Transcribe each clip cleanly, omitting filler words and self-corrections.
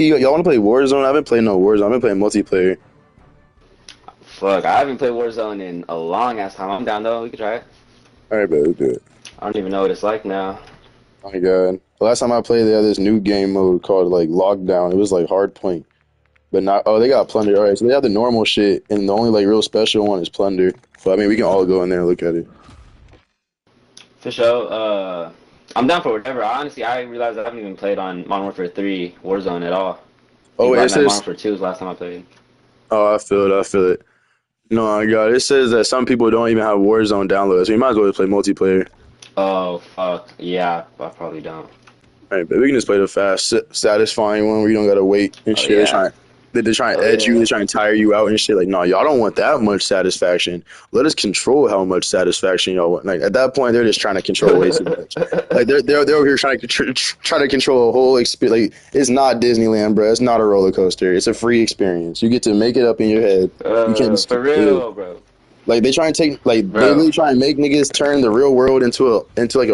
Y'all want to play Warzone? I haven't played no Warzone. I've been playing multiplayer. Fuck, I haven't played Warzone in a long ass time. I'm down though. We can try it. All right, bro, let's do it. I don't even know what it's like now. Oh my god. The last time I played, they had this new game mode called like Lockdown. It was like hard point, but not. Oh, they got Plunder. All right, so they have the normal shit, and the only like real special one is Plunder. So I mean, we can all go in there and look at it. For sure. I'm down for whatever. Honestly, I realized I haven't even played on Modern Warfare 3 Warzone at all. I Oh, think wait, it Modern says. Warfare 2 was the last time I played. Oh, I feel it. I feel it. No, my god, it says that some people don't even have Warzone downloaded, so you might as well just play multiplayer. Oh fuck, yeah, I probably don't. All right, but we can just play the fast, satisfying one where you don't gotta wait and Oh shit. yeah, They try and oh edge you. yeah. They try and tire you out and shit. Like, no, y'all don't want that much satisfaction. Let us control how much satisfaction y'all want. Like at that point, they're just trying to control way too much. Like they're over here trying to try to control a whole experience. Like it's not Disneyland, bro. It's not a roller coaster. It's a free experience. You get to make it up in your head. You can't just For real, bro. like they try and take like they Bro, really try and make niggas turn the real world into like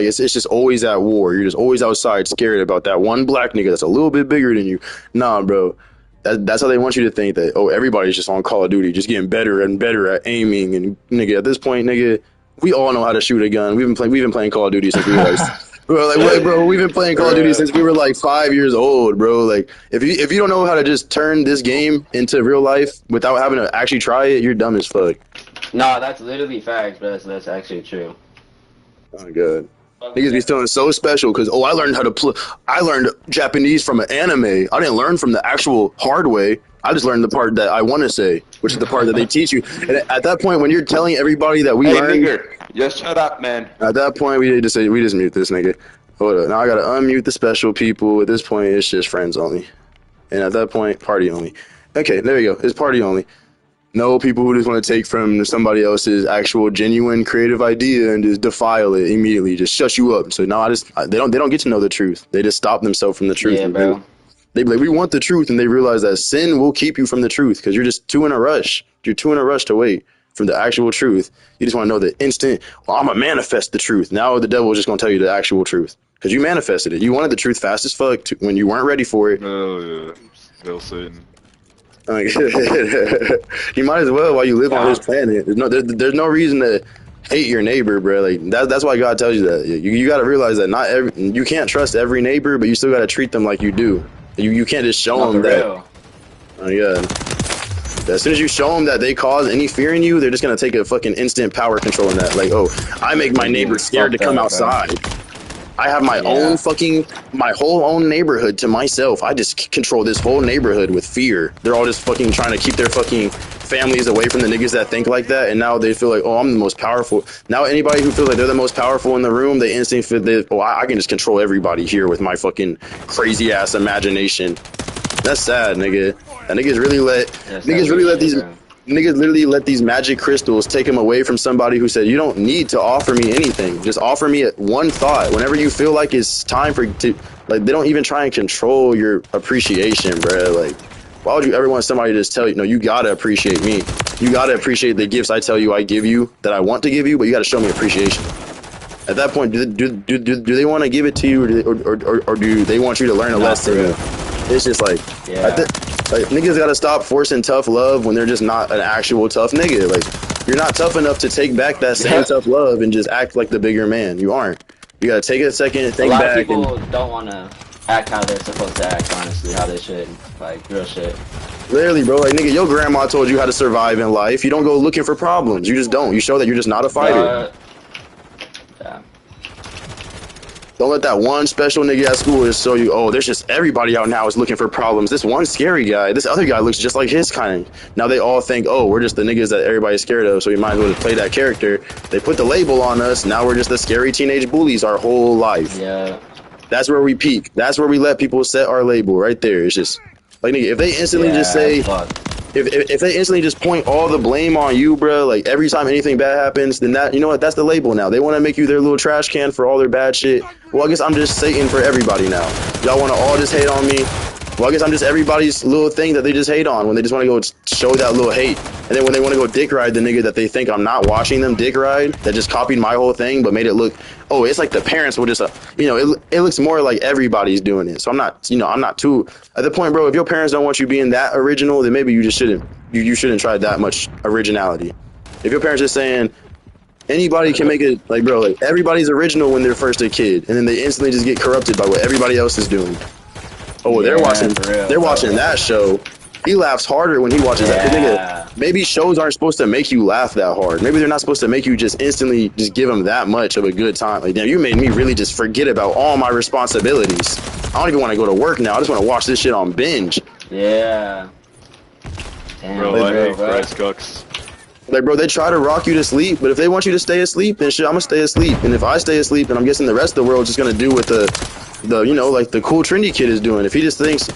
it's just always at war. You're just always outside scared about that one black nigga that's a little bit bigger than you. Nah, bro. That's how they want you to think that, oh, everybody's just on Call of Duty, just getting better and better at aiming. And nigga, at this point, nigga, we all know how to shoot a gun. We've been playing Call of Duty since we were like, wait, bro, we've been playing Call of Duty Bruh. since we were like 5 years old, bro. Like, if you don't know how to just turn this game into real life without having to actually try it, you're dumb as fuck. Nah, that's literally facts, bro. That's actually true. Oh my god. Niggas be feeling so special because I learned how to play. I learned Japanese from an anime. I didn't learn from the actual hard way. I just learned the part that I want to say, which is the part that they teach you. And at that point, when you're telling everybody that we Hey, learned, nigger, just shut up, man. at that point we need to say we just mute this nigga. Hold up. Now I gotta unmute the special people. At this point, it's just friends only. And at that point, party only. Okay, there you go. It's party only. No people who just want to take from somebody else's actual genuine creative idea and just defile it immediately, just shut you up. So now they don't get to know the truth. They just stop themselves from the truth. Yeah, bro. They be like, we want the truth, and they realize that sin will keep you from the truth because you're just too in a rush. You're too in a rush to wait from the actual truth. You just want to know the instant. Well, I'm gonna manifest the truth. Now the devil is just gonna tell you the actual truth because you manifested it. You wanted the truth fast as fuck when you weren't ready for it. Oh, yeah. Still Satan. Like, you might as well while you live on this planet. There's no reason to hate your neighbor, bro. Like that's why God tells you that. You got to realize that you can't trust every neighbor, but you still got to treat them like you do. You can't just show No, them for that. real. Oh yeah. As soon as you show them that they cause any fear in you, they're just gonna take a fucking instant power control in that. Like, oh, I make my neighbor scared to come outside. I have my own my whole own neighborhood to myself. I just control this whole neighborhood with fear. They're all just fucking trying to keep their fucking families away from the niggas that think like that. And now they feel like, oh, I'm the most powerful. Now anybody who feels like they're the most powerful in the room, they instantly feel that, oh, I can just control everybody here with my fucking crazy ass imagination. That's sad, nigga. That niggas really let these niggas literally let these magic crystals take them away from somebody who said, you don't need to offer me anything. Just offer me one thought. Whenever you feel like it's time to, like, they don't even try and control your appreciation, bro. Like, why would you ever want somebody to just tell you, no, you gotta appreciate me. You gotta appreciate the gifts I tell you I give you, that I want to give you, but you gotta show me appreciation. At that point, do they want to give it to you, or do they want you to learn a lesson? It's just like, like niggas gotta stop forcing tough love when they're just not an actual tough nigga. Like, you're not tough enough to take back that same tough love and just act like the bigger man. You aren't. You gotta take a second and think back. A lot of people don't want to act how they're supposed to act, honestly, how they should, like, real shit. Literally, bro, like, nigga, your grandma told you how to survive in life. You don't go looking for problems. You just don't. You show that you're just not a fighter. Yeah. Don't let that one special nigga at school just show you, oh, there's just everybody out now is looking for problems. This one scary guy, this other guy looks just like his kind. Now they all think, oh, we're just the niggas that everybody's scared of, so we might as well just play that character. They put the label on us. Now we're just the scary teenage bullies our whole life. Yeah. That's where we peak. That's where we let people set our label right there. It's just, like, nigga, if they instantly just say, if they instantly just point all the blame on you, bro, like every time anything bad happens, then that, you know what, that's the label now. They want to make you their little trash can for all their bad shit. Well, I guess I'm just Satan for everybody now. Y'all want to all just hate on me? Well, I guess I'm just everybody's little thing that they just hate on when they just want to go show that little hate. And then when they want to go dick ride the nigga that they think I'm not watching them dick ride, that just copied my whole thing but made it look, oh, it's like the parents will just, it looks more like everybody's doing it. So I'm not too, at the point, bro, if your parents don't want you being that original, then maybe you just shouldn't, you shouldn't try that much originality. If your parents are saying, anybody can make it, like, bro, like, everybody's original when they're first a kid, and then they instantly just get corrupted by what everybody else is doing. Oh, they're watching that show. He laughs harder when he watches that. Nigga, maybe shows aren't supposed to make you laugh that hard. Maybe they're not supposed to make you just instantly just give them that much of a good time. Like, damn, you made me really just forget about all my responsibilities. I don't even want to go to work now. I just want to watch this shit on binge. Yeah. Damn, bro, I hate Rice Cooks. Like, bro, they try to rock you to sleep, but if they want you to stay asleep, then shit, I'm gonna stay asleep. And if I stay asleep, then I'm guessing the rest of the world's just gonna do what the like the cool trendy kid is doing. If he just thinks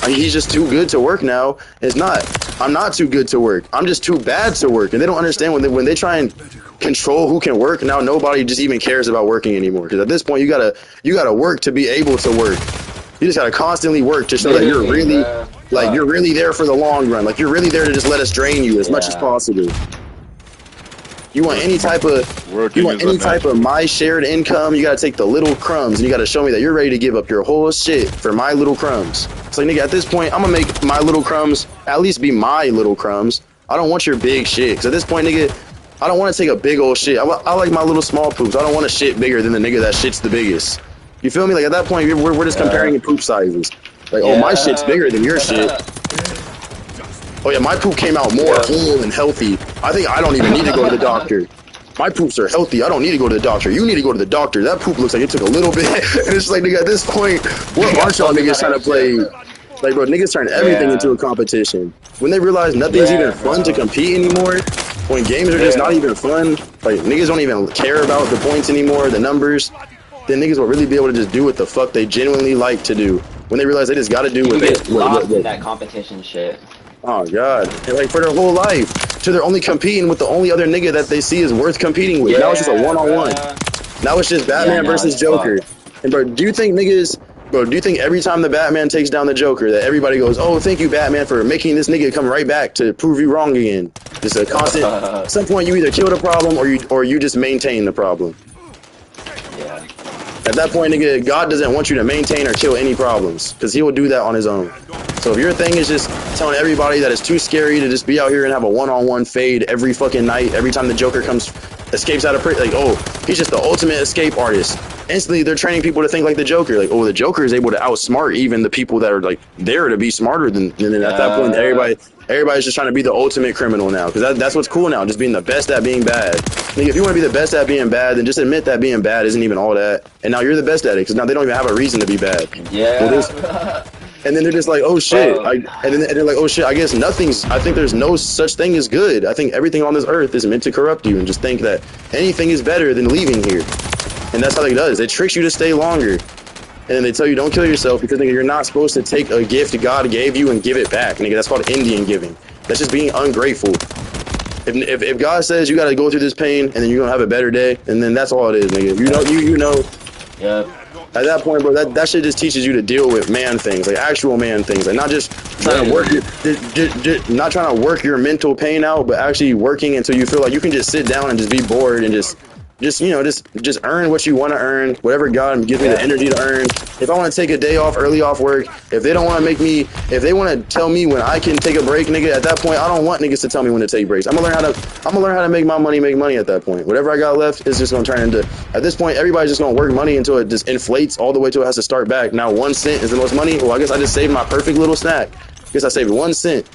he's just too good to work now, it's not. I'm not too good to work. I'm just too bad to work. And they don't understand when they try and control who can work. Now nobody just even cares about working anymore. Because at this point, you gotta work to be able to work. You just gotta constantly work to show that you're really you're really there for the long run. Like, you're really there to just let us drain you as much as possible. You want any type of my shared income, you gotta take the little crumbs and you gotta show me that you're ready to give up your whole shit for my little crumbs. It's like, nigga, at this point, I'm gonna make my little crumbs at least be my little crumbs. I don't want your big shit. Cause at this point, nigga, I don't want to take a big old shit. I like my little small poops. I don't want a shit bigger than the nigga that shit's the biggest. You feel me? Like, at that point, we're just comparing poop sizes. Like, oh, my shit's bigger than your shit. Oh yeah, my poop came out more whole and healthy. I think I don't even need to go to the doctor. My poops are healthy. I don't need to go to the doctor. You need to go to the doctor. That poop looks like it took a little bit. And it's like, nigga, at this point, what aren't y'all niggas trying to play? Like, bro, niggas turn everything into a competition. When they realize nothing's even fun to compete anymore, when games are just not even fun, like, niggas don't even care about the points anymore, the numbers, then niggas will really be able to just do what the fuck they genuinely like to do. When they realize they just gotta do what that competition shit. Oh god, and like for their whole life, till they're only competing with the only other nigga that they see is worth competing with. Now it's just a one-on-one. Now it's just Batman versus Joker. And bro, do you think every time the Batman takes down the Joker that everybody goes, oh, thank you Batman for making this nigga come right back to prove you wrong again? Just a constant. At some point you either kill the problem or you just maintain the problem. Yeah. At that point, nigga, God doesn't want you to maintain or kill any problems, because he will do that on his own. So if your thing is just telling everybody that it's too scary to just be out here and have a one-on-one fade every fucking night, every time the Joker escapes out of prison, like, oh, he's just the ultimate escape artist. Instantly, they're training people to think like the Joker. Like, oh, the Joker is able to outsmart even the people that are, like, there to be smarter than at that point, everybody's just trying to be the ultimate criminal now, because that's what's cool now, just being the best at being bad. Like, if you want to be the best at being bad, then just admit that being bad isn't even all that. And now you're the best at it, because now they don't even have a reason to be bad. Yeah. And then they're just like, oh shit. And they're like, oh shit, I guess I think there's no such thing as good. I think everything on this earth is meant to corrupt you, and just think that anything is better than leaving here. And that's how it does. It tricks you to stay longer. And then they tell you don't kill yourself because, nigga, you're not supposed to take a gift God gave you and give it back. Nigga, that's called Indian giving. That's just being ungrateful. If God says you gotta go through this pain and then you're gonna have a better day, and then that's all it is, nigga. You know. Yep. At that point, bro, that shit just teaches you to deal with man things, like actual man things, like not just trying to work not trying to work your mental pain out, but actually working until you feel like you can just sit down and just be bored and just earn what you want to earn, whatever God gives me the energy to earn. If I want to take a day off, early off work, if they don't want to if they want to tell me when I can take a break, nigga, at that point, I don't want niggas to tell me when to take breaks. I'm gonna learn how to make my money make money at that point. Whatever I got left is just gonna turn into, at this point, everybody's just gonna work money until it just inflates all the way till it has to start back. Now 1 cent is the most money. Well, I guess I just saved my perfect little snack. I guess I saved 1 cent.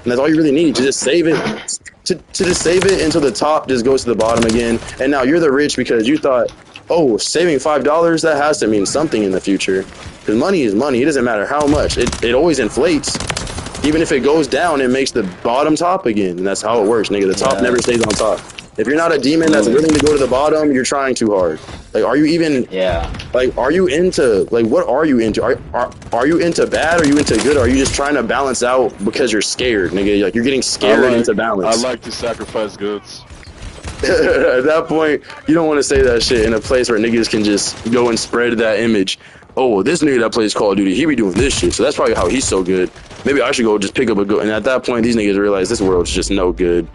And that's all you really need, to just save it. To just save it until the top just goes to the bottom again. And now you're the rich because you thought, oh, saving $5, that has to mean something in the future. Because money is money. It doesn't matter how much. It always inflates. Even if it goes down, it makes the bottom top again. And that's how it works, nigga. The top never stays on top. If you're not a demon that's willing to go to the bottom, you're trying too hard. Like, are you even... Yeah. Like, are you into... Like, what are you into? Are you into bad? Or are you into good? Or are you just trying to balance out because you're scared, nigga? Like, you're getting scared into balance. I like to sacrifice goods. At that point, you don't want to say that shit in a place where niggas can just go and spread that image. oh, well, this nigga that plays Call of Duty, he be doing this shit, so that's probably how he's so good. Maybe I should go just pick up a gun. And at that point, these niggas realize this world's just no good.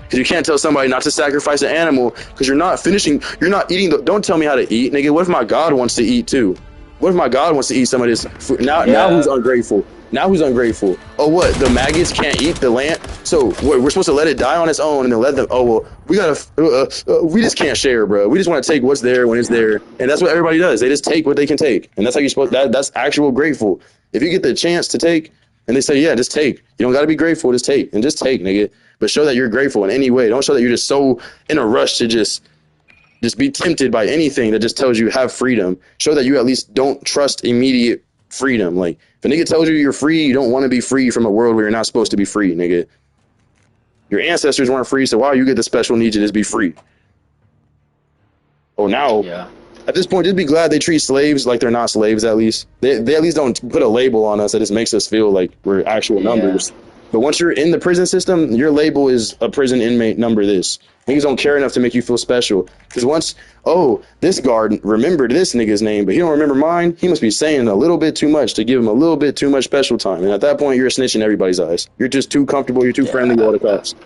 Because you can't tell somebody not to sacrifice an animal because you're not eating. Don't tell me how to eat, nigga. What if my God wants to eat too? What if my God wants to eat some of this food? Now who's ungrateful? Now who's ungrateful? Oh, what? The maggots can't eat the land? So what, we're supposed to let it die on its own and then let them, oh, well, we we just can't share, bro. We just want to take what's there when it's there. And that's what everybody does. They just take what they can take. And that's how you're supposed, that's actual grateful. If you get the chance to take and they say, yeah, just take. You don't got to be grateful, just take. And just take, nigga. But show that you're grateful in any way. Don't show that you're just so in a rush to just be tempted by anything that just tells you have freedom. Show that you at least don't trust immediate freedom. Like, if a nigga tells you you're free, you don't want to be free from a world where you're not supposed to be free, nigga. Your ancestors weren't free, so why you get the special need to just be free? Oh, now, at this point, just be glad they treat slaves like they're not slaves, at least. They at least don't put a label on us that just makes us feel like we're actual numbers. But once you're in the prison system, your label is a prison inmate number this. Niggas don't care enough to make you feel special. Because once, oh, this guard remembered this nigga's name, but he don't remember mine, he must be saying a little bit too much to give him a little bit too much special time. And at that point, you're a snitch in everybody's eyes. You're just too comfortable, you're too friendly with all the cops.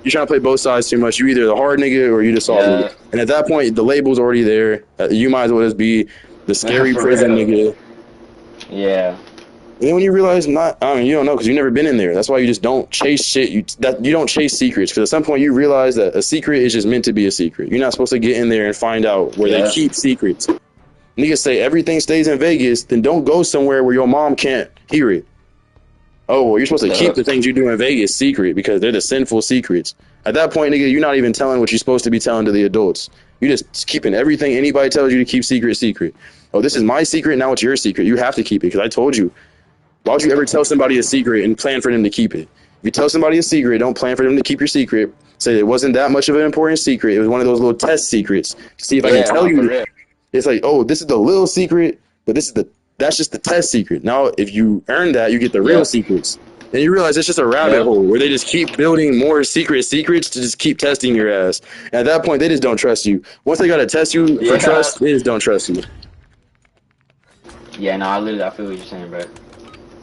You're trying to play both sides too much. You either the hard nigga or you the soft nigga. And at that point, the label's already there. You might as well just be the scary prison nigga. Yeah. And then when you realize you don't know because you've never been in there. That's why you just don't chase shit. You don't chase secrets because at some point you realize that a secret is just meant to be a secret. You're not supposed to get in there and find out where they keep secrets. Niggas say everything stays in Vegas, then don't go somewhere where your mom can't hear it. Oh, well, you're supposed to keep the things you do in Vegas secret because they're the sinful secrets. At that point, nigga, you're not even telling what you're supposed to be telling to the adults. You're just keeping everything anybody tells you to keep secret. Oh, this is my secret, now it's your secret. You have to keep it because I told you. Why would you ever tell somebody a secret and plan for them to keep it? If you tell somebody a secret, don't plan for them to keep your secret. Say it wasn't that much of an important secret. It was one of those little test secrets. See if I can tell you. It's like, oh, this is the little secret, but that's just the test secret. Now, if you earn that, you get the real secrets. And you realize it's just a rabbit hole where they just keep building more secrets to just keep testing your ass. And at that point, they just don't trust you. Once they got to test you for trust, they just don't trust you. Yeah, no, I feel what you're saying, bro.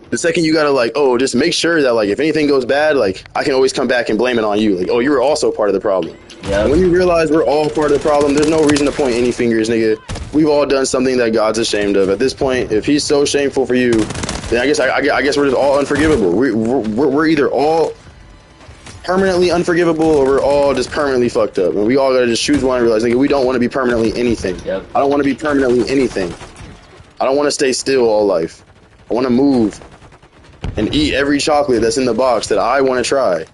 The second you gotta just make sure that if anything goes bad, I can always come back and blame it on you. Like, oh, you were also part of the problem. Yeah. When you realize we're all part of the problem, there's no reason to point any fingers, nigga. We've all done something that God's ashamed of. At this point, if He's so shameful for you, then I guess we're just all unforgivable. We're either all permanently unforgivable or we're all just permanently fucked up. And we all gotta just choose one and realize, nigga, we don't want to be permanently anything. Yep. I don't want to be permanently anything. I don't want to stay still all life. I want to move and eat every chocolate that's in the box that I want to try.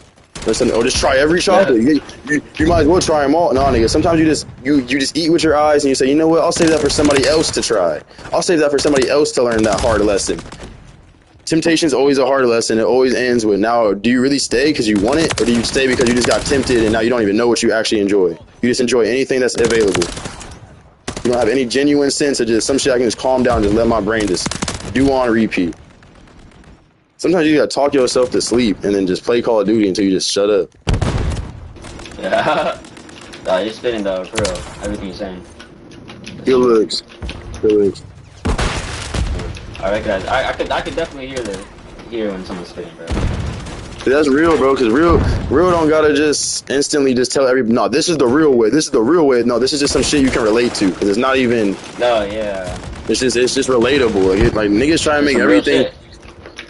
Listen, or just try every chocolate. Yeah. You might as well try them all. No, nigga. Sometimes you just eat with your eyes and you say, you know what? I'll save that for somebody else to try. I'll save that for somebody else to learn that hard lesson. Temptation is always a hard lesson. It always ends with, now, do you really stay because you want it, or do you stay because you just got tempted and now you don't even know what you actually enjoy? You just enjoy anything that's available. You don't have any genuine sense of just some shit I can just calm down and just let my brain just do on repeat. Sometimes you gotta talk yourself to sleep and then just play Call of Duty until you just shut up. Yeah. Nah, you're spitting though, for real. Everything you're saying. Good looks. I recognize. I could definitely hear when someone's spitting, bro. That's real, bro, because real don't gotta just instantly just tell everybody, no, this is the real way. This is the real way. No, this is just some shit you can relate to, because it's not even. No, yeah. It's just relatable. Like niggas try to make everything.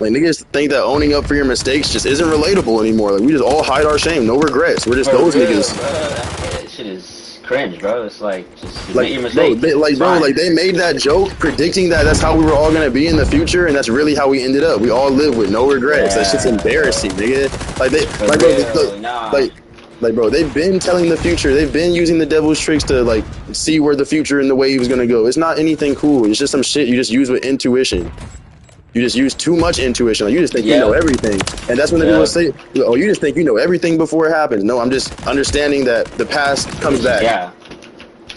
Like, niggas think that owning up for your mistakes just isn't relatable anymore. Like, we just all hide our shame. No regrets. We're just those niggas. That shit is cringe, bro. It's like, just make your mistakes. They made that joke predicting that that's how we were all going to be in the future, and that's really how we ended up. We all live with no regrets. That shit's embarrassing, nigga. Bro, they've been telling the future. They've been using the devil's tricks to, see where the future and the way he was going to go. It's not anything cool. It's just some shit you just use with intuition. You just use too much intuition. Like, you just think you know everything. And that's when the people say, oh, you just think you know everything before it happens. No, I'm just understanding that the past comes back. Yeah.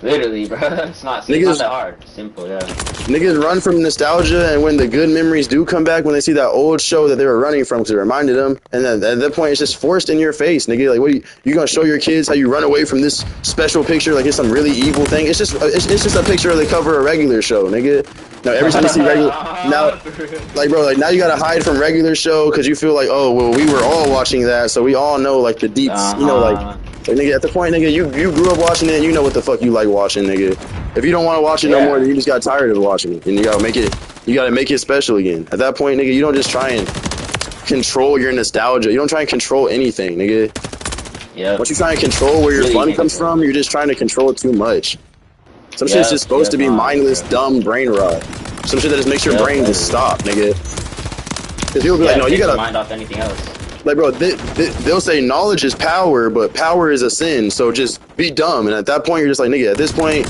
Literally, bro. It's not that hard. Simple, yeah. Niggas run from nostalgia, and when the good memories do come back, when they see that old show that they were running from because it reminded them, and then at that point, it's just forced in your face, nigga. Like, what are you gonna show your kids how you run away from this special picture like it's some really evil thing? It's just a picture of the cover of a regular show, nigga. Now every time you see regular, now, like bro, like now you gotta hide from regular show because you feel like, oh well, we were all watching that, so we all know like the deeps, you know, like nigga, at the point, nigga, you grew up watching it, and you know what the fuck you like watching, nigga. If you don't want to watch it no more, then you just got tired of watching it, and you gotta make it special again. At that point, nigga, you don't just try and control your nostalgia. You don't try and control anything, nigga. Yeah. Once you try and control where your fun comes from, you're just trying to control it too much. Some shit's just supposed to be mindless, dumb brain rot. Some shit that just makes your brain just stop, nigga. Because people be like, no, you gotta mind off anything else. Like, bro, they'll say knowledge is power, but power is a sin. So just be dumb. And at that point, you're just like, nigga. At this point,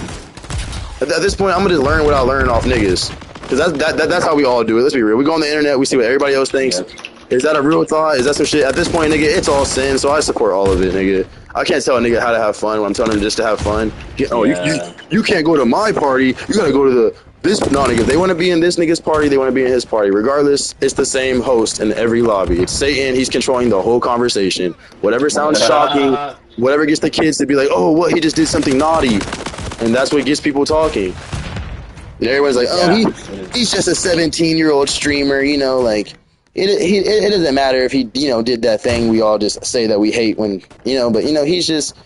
I'm gonna just learn what I learn off niggas. Because that's how we all do it. Let's be real. We go on the internet, we see what everybody else thinks. Is that a real thought? Is that some shit? At this point, nigga, it's all sin. So I support all of it, nigga. I can't tell a nigga how to have fun when I'm telling him just to have fun. You can't go to my party. You gotta go to this. No, nigga. If they want to be in this nigga's party, they want to be in his party. Regardless, it's the same host in every lobby. It's Satan. He's controlling the whole conversation. Whatever sounds shocking, whatever gets the kids to be like, oh, what? He just did something naughty, and that's what gets people talking. And everyone's like, oh, he's just a 17-year-old streamer. You know, like. It doesn't matter if he, you know, did that thing we all just say that we hate when, you know, but, you know, he's just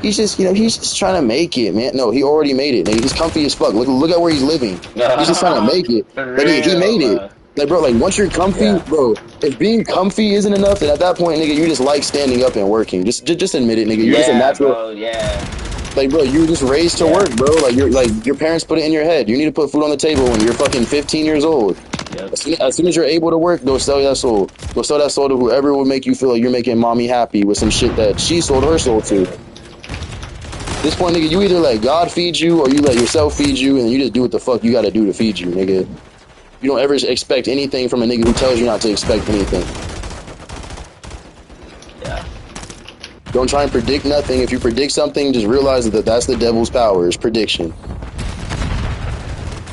you know, he's just trying to make it, man. No, he already made it. He's comfy as fuck. Look at where he's living. He's just trying to make it. Like, he made it. Like, bro, like, once you're comfy, bro, if being comfy isn't enough, then at that point, nigga, you just like standing up and working. Just admit it, nigga. You're just a natural. Bro, like, bro, you were just raised to work, bro. Like, your parents put it in your head. You need to put food on the table when you're fucking 15 years old. Yep. As soon as you're able to work, go sell that soul. Go sell that soul to whoever will make you feel like you're making mommy happy with some shit that she sold her soul to. At this point, nigga, you either let God feed you or you let yourself feed you, and you just do what the fuck you gotta do to feed you, nigga. You don't ever expect anything from a nigga who tells you not to expect anything. Yeah. Don't try and predict nothing. If you predict something, just realize that that's the devil's power, is prediction.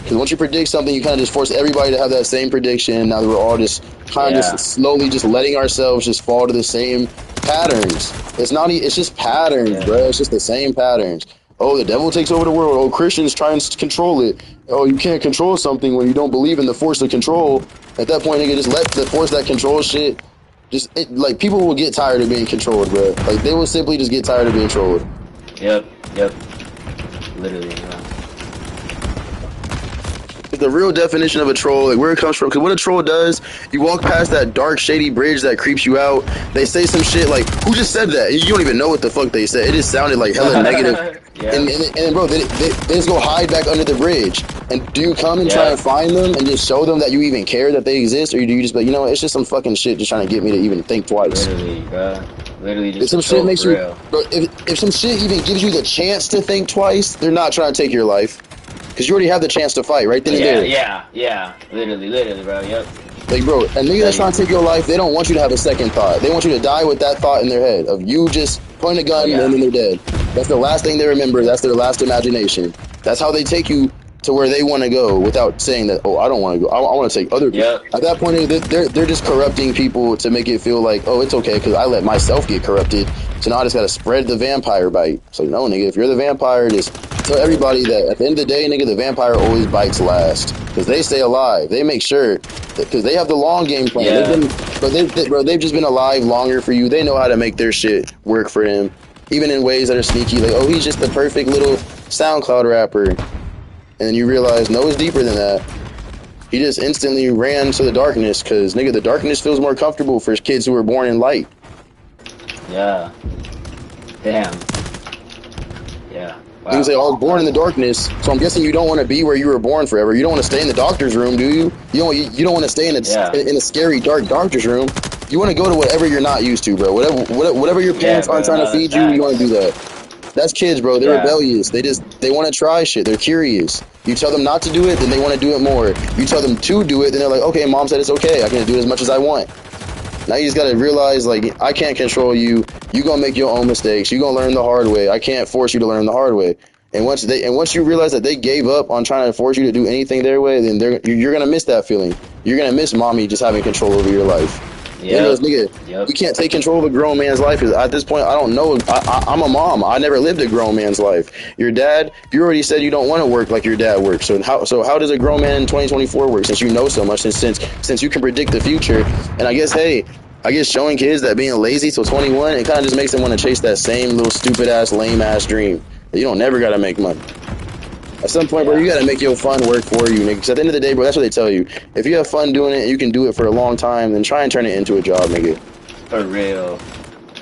Because once you predict something, you kind of just force everybody to have that same prediction. Now that we're all just kind of just slowly just letting ourselves just fall to the same patterns. It's just patterns, bro. It's just the same patterns. Oh, the devil takes over the world. Oh, Christians try and control it. Oh, you can't control something when you don't believe in the force of control. At that point, nigga, just let the force that controls shit. Like, people will get tired of being controlled, bro. Like, they will simply just get tired of being controlled. Yep. Literally, The real definition of a troll, like where it comes from, because what a troll does, you walk past that dark, shady bridge that creeps you out, they say some shit like, who just said that? You don't even know what the fuck they said. It just sounded like hella negative. And bro, they just go hide back under the bridge. And do you come and try and find them and just show them that you even care that they exist? Or do you just be like, you know what, it's just some fucking shit just trying to get me to even think twice? Literally, bro. Literally just if some shit makes you, bro, if some shit even gives you the chance to think twice, they're not trying to take your life. Because you already have the chance to fight right then and there. Yeah. Literally, bro. Yep. Like, bro, a nigga that's trying to take your life, they don't want you to have a second thought. They want you to die with that thought in their head of you just pointing a gun and then they're dead. That's the last thing they remember. That's their last imagination. That's how they take you to where they want to go without saying that, oh, I don't want to go. I want to take other people. Yep. At that point, they're just corrupting people to make it feel like, oh, it's okay because I let myself get corrupted. So now I just got to spread the vampire bite. So, no, nigga, if you're the vampire, just tell everybody that at the end of the day, nigga, the vampire always bites last. Because they stay alive. They make sure, because they have the long game plan. Yeah. They've just been alive longer for you. They know how to make their shit work for them. Even in ways that are sneaky. Like, oh, he's just the perfect little SoundCloud rapper. And then you realize, no, it's deeper than that. He just instantly ran to the darkness because, nigga, the darkness feels more comfortable for kids who were born in light. Yeah. Damn. Yeah. Wow. You can say, oh, I was born in the darkness, so I'm guessing you don't want to be where you were born forever. You don't want to stay in the doctor's room, do you? You don't want to stay in a scary, dark doctor's room. You want to go to whatever you're not used to, bro. Whatever your parents aren't trying to feed you, you want to do that. That's kids, bro. They're rebellious. They want to try shit. They're curious. You tell them not to do it, then they want to do it more. You tell them to do it, then they're like, okay, mom said it's okay. I can do it as much as I want. Now you just got to realize, like, I can't control you. You going to make your own mistakes. You going to learn the hard way. I can't force you to learn the hard way. And once you realize that they gave up on trying to force you to do anything their way, then you're going to miss that feeling. You're going to miss mommy just having control over your life. You know, nigga, you can't take control of a grown man's life. Cause at this point, I don't know. I'm a mom. I never lived a grown man's life. Your dad, you already said you don't want to work like your dad works. So how does a grown man in 2024 work? Since you know so much, since you can predict the future, and I guess showing kids that being lazy till 21, it kind of just makes them want to chase that same little stupid ass, lame ass dream. You don't never gotta make money. At some point, bro, you gotta make your fun work for you, nigga. Because at the end of the day, bro, that's what they tell you. If you have fun doing it and you can do it for a long time, then try and turn it into a job, nigga. For real.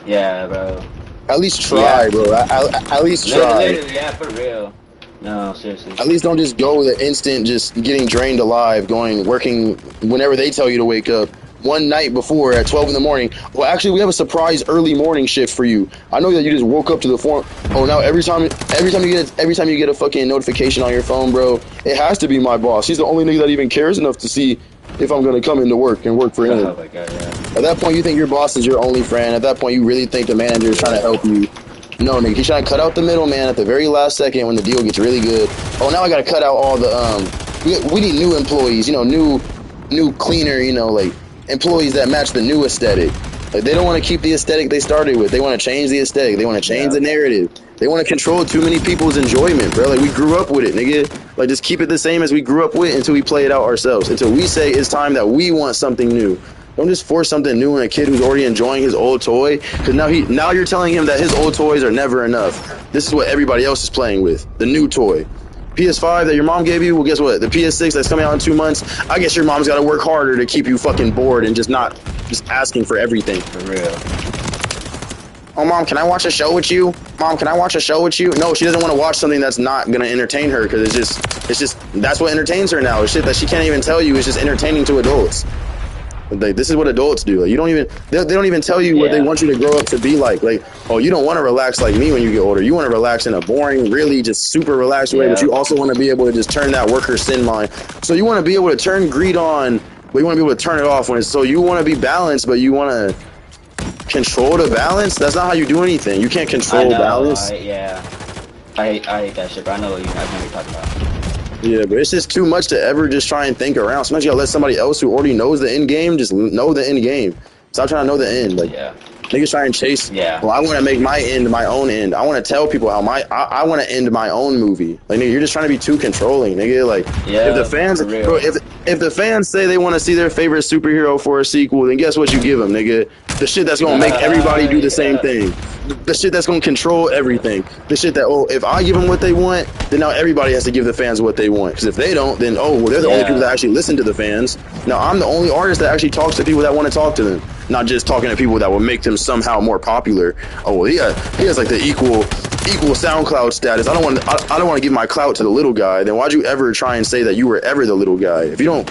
Yeah, bro. At least try, bro. At least try. Literally, yeah, for real. No, seriously. At least don't just go the instant, just getting drained alive, working whenever they tell you to wake up. One night before at 12 in the morning. Well, actually, we have a surprise early morning shift for you. I know that you just woke up to the form. Oh, now every time you get a fucking notification on your phone, bro, it has to be my boss. He's the only nigga that even cares enough to see if I'm gonna come into work and work for him. Oh my God, yeah. At that point, you think your boss is your only friend. At that point, you really think the manager is trying to help you. No, nigga, he's trying to cut out the middleman at the very last second when the deal gets really good. Oh, now I gotta cut out all the we need new employees. You know, new cleaner. You know, like. Employees that match the new aesthetic. Like, they don't want to keep the aesthetic they started with. They want to change the aesthetic. They want to change the narrative. They want to control too many people's enjoyment, bro. Like, we grew up with it, nigga. Like, just keep it the same as we grew up with until we play it out ourselves. Until we say it's time that we want something new. Don't just force something new in a kid who's already enjoying his old toy. Because now you're telling him that his old toys are never enough. This is what everybody else is playing with. The new toy. PS5 that your mom gave you, well, guess what? The PS6 that's coming out in 2 months, I guess your mom's got to work harder to keep you fucking bored and just asking for everything. For real. Oh, Mom, can I watch a show with you? Mom, can I watch a show with you? No, she doesn't want to watch something that's not going to entertain her because it's just, that's what entertains her now. It's shit that she can't even tell you is just entertaining to adults. Like, this is what adults do. Like, they don't even tell you what they want you to grow up to be like. Like, oh, you don't want to relax like me when you get older. You want to relax in a boring, really just super relaxed way, but you also want to be able to just turn that worker sin mind. So you want to be able to turn greed on, but you want to be able to turn it off when it's, so you want to be balanced, but you want to control the balance. That's not how you do anything. You can't control balance. I hate that shit, but I know what you're talking about. Yeah, but it's just too much to ever just try and think around. Sometimes you gotta let somebody else who already knows the end game just know the end game. Stop trying to know the end. Like, niggas try and chase. Yeah. Well, I want to make my end my own end. I want to tell people how I want to end my own movie. Like, nigga, you're just trying to be too controlling, nigga. Like, if the fans, bro, if the fans say they want to see their favorite superhero for a sequel, then guess what you give them, nigga? The shit that's gonna make everybody do the same thing. The shit that's gonna control everything. The shit that, oh, if I give them what they want, then now everybody has to give the fans what they want. Because if they don't, then they're the only people that actually listen to the fans. Now I'm the only artist that actually talks to people that want to talk to them, not just talking to people that will make them somehow more popular. Oh well, he has like the equal SoundCloud status. I don't want to give my clout to the little guy. Then why'd you ever try and say that you were ever the little guy? If you don't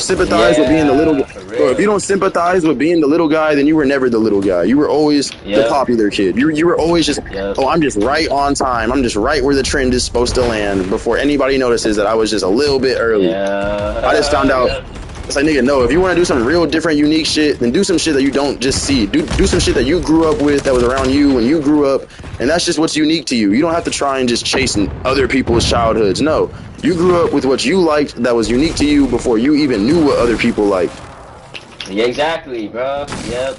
sympathize with being the little, bro, if you don't sympathize with being the little guy, then you were never the little guy. You were always the popular kid. You were always just, oh, I'm just right on time. I'm just right where the trend is supposed to land before anybody notices that I was just a little bit early. I just found out. It's like, nigga, no, if you want to do some real different, unique shit, then do some shit that you don't just see. Do some shit that you grew up with, that was around you when you grew up, and that's just what's unique to you. You don't have to try and just chase other people's childhoods. No, you grew up with what you liked that was unique to you before you even knew what other people liked. Yeah, exactly, bro. Yep.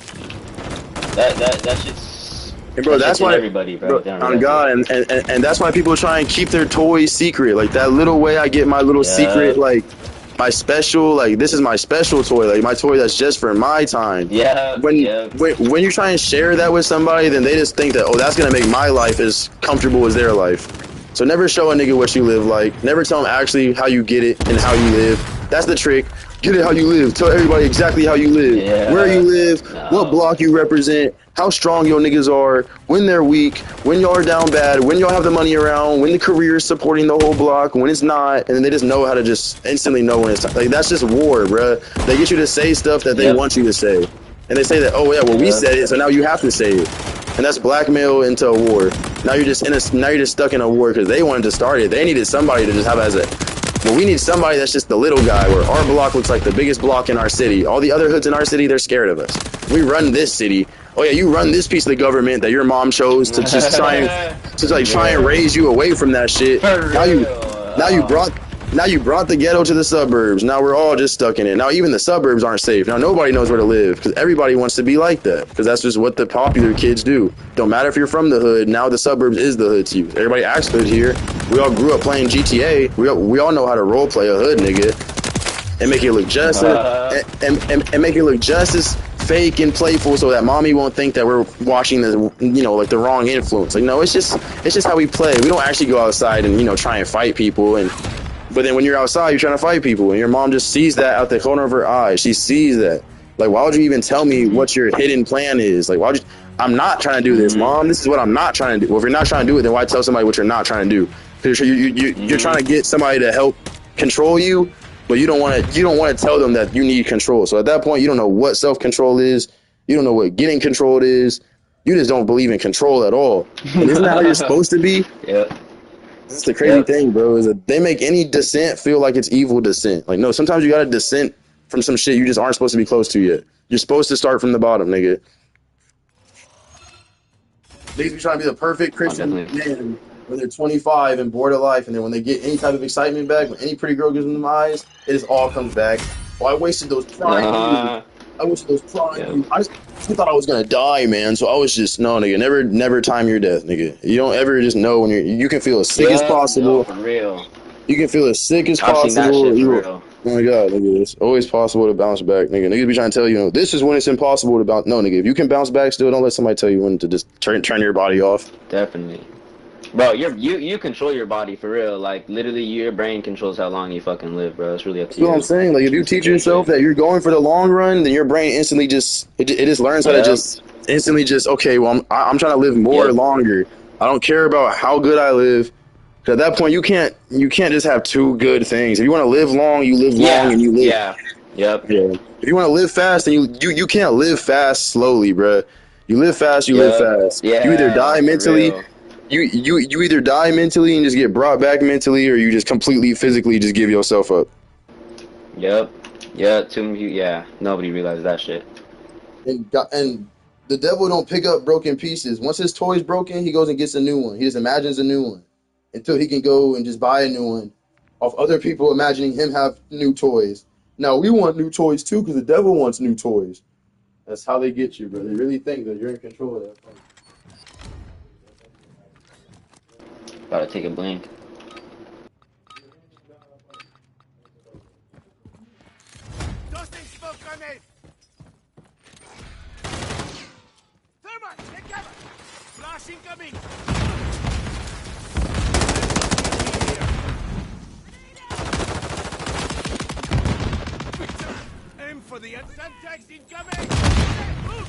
That shit's... And bro, that's why everybody, bro. On God, and that's why people try and keep their toys secret. Like, that little way I get my little secret, like... My special, like, this is my special toy, like my toy that's just for my time. When you try and share that with somebody, then they just think that, oh, that's gonna make my life as comfortable as their life. So never show a nigga what you live like. Never tell them actually how you get it and how you live. That's the trick. Get it how you live. Tell everybody exactly how you live, where you live, what block you represent, how strong your niggas are, when they're weak, when y'all are down bad, when y'all have the money around, when the career is supporting the whole block, when it's not, and then they just know how to just instantly know when it's time. Like, that's just war, bruh. They get you to say stuff that they want you to say. And they say that, oh yeah, well we said it, so now you have to say it. And that's blackmail into a war. Now you're just stuck in a war because they wanted to start it. They needed somebody to just have as a... Well, we need somebody that's just the little guy, where our block looks like the biggest block in our city. All the other hoods in our city, they're scared of us. We run this city. Oh yeah, you run this piece of the government that your mom chose to just try and raise you away from that shit. Now you Now you brought the ghetto to the suburbs. Now we're all just stuck in it. Now even the suburbs aren't safe. Now nobody knows where to live because everybody wants to be like that because that's just what the popular kids do. Don't matter if you're from the hood. Now the suburbs is the hood to you. Everybody acts hood here. We all grew up playing GTA. We all know how to role play a hood nigga and make it look just and make it look just as fake and playful so that mommy won't think that we're watching the like the wrong influence. Like no, it's just how we play. We don't actually go outside and try and fight people and. But then when you're outside, you're trying to fight people, and your mom just sees that out the corner of her eye. She sees that. Like, why would you even tell me what your hidden plan is? Like, why would you? I'm not trying to do this, mom. This is what I'm not trying to do. Well, if you're not trying to do it, then why tell somebody what you're not trying to do? Because you're trying to get somebody to help control you, but you don't want to tell them that you need control. So at that point, you don't know what self-control is. You don't know what getting controlled is. You just don't believe in control at all. And isn't that how you're supposed to be? Yeah. That's the crazy thing, bro, is that they make any dissent feel like it's evil dissent. Like, no, sometimes you gotta dissent from some shit you just aren't supposed to be close to yet. You're supposed to start from the bottom, nigga. Niggas be trying to be the perfect Christian man when they're 25 and bored of life, and then when they get any type of excitement back, when any pretty girl gives them eyes, it just all comes back. Oh, I wasted those prime years. I wasted those prime years. I thought I was gonna die, man. So I was just no, nigga. Never time your death, nigga. You don't ever just know when you can feel as sick as possible. No, for real. You can feel as sick as possible. I've seen that shit for real. Oh my god, nigga, it's always possible to bounce back, nigga. Niggas be trying to tell you, this is when it's impossible to bounce. No, nigga, if you can bounce back, still don't let somebody tell you when to just turn your body off. Definitely. Bro, you control your body for real. Like literally, your brain controls how long you fucking live, bro. It's really up to you. That's what I'm saying. Like if you teach yourself that you're going for the long run, then your brain instantly just it just learns how to just instantly just okay. Well, I'm trying to live more longer. I don't care about how good I live. At that point, you can't just have two good things. If you want to live long, you live long and you live. Yeah. If you want to live fast, then you can't live fast slowly, bro. You live fast, you live fast. Yeah, you either die mentally. You either die mentally and just get brought back mentally, or you just completely physically just give yourself up. Yeah. Nobody realizes that shit. And the devil don't pick up broken pieces. Once his toy's broken, he goes and gets a new one. He just imagines a new one until he can go and just buy a new one off other people imagining him have new toys. Now we want new toys too because the devil wants new toys. That's how they get you, bro. They really think that you're in control of that thing. Gotta take a blink. Tossing smoke grenade! Thermite, take cover! Flash incoming! Aim for the end. Semtex incoming! Move!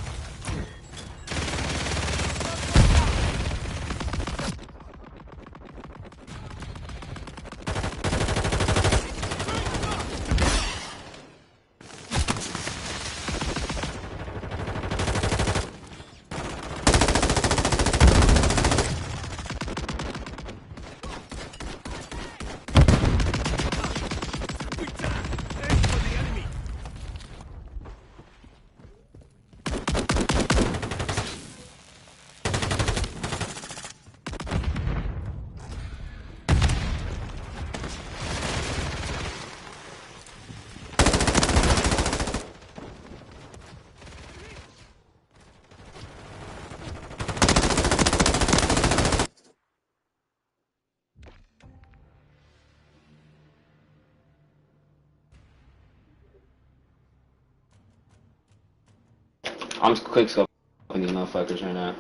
I'm quick scoping these motherfuckers right now.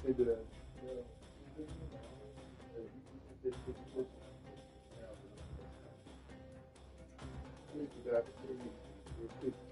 Maybe that. Yeah.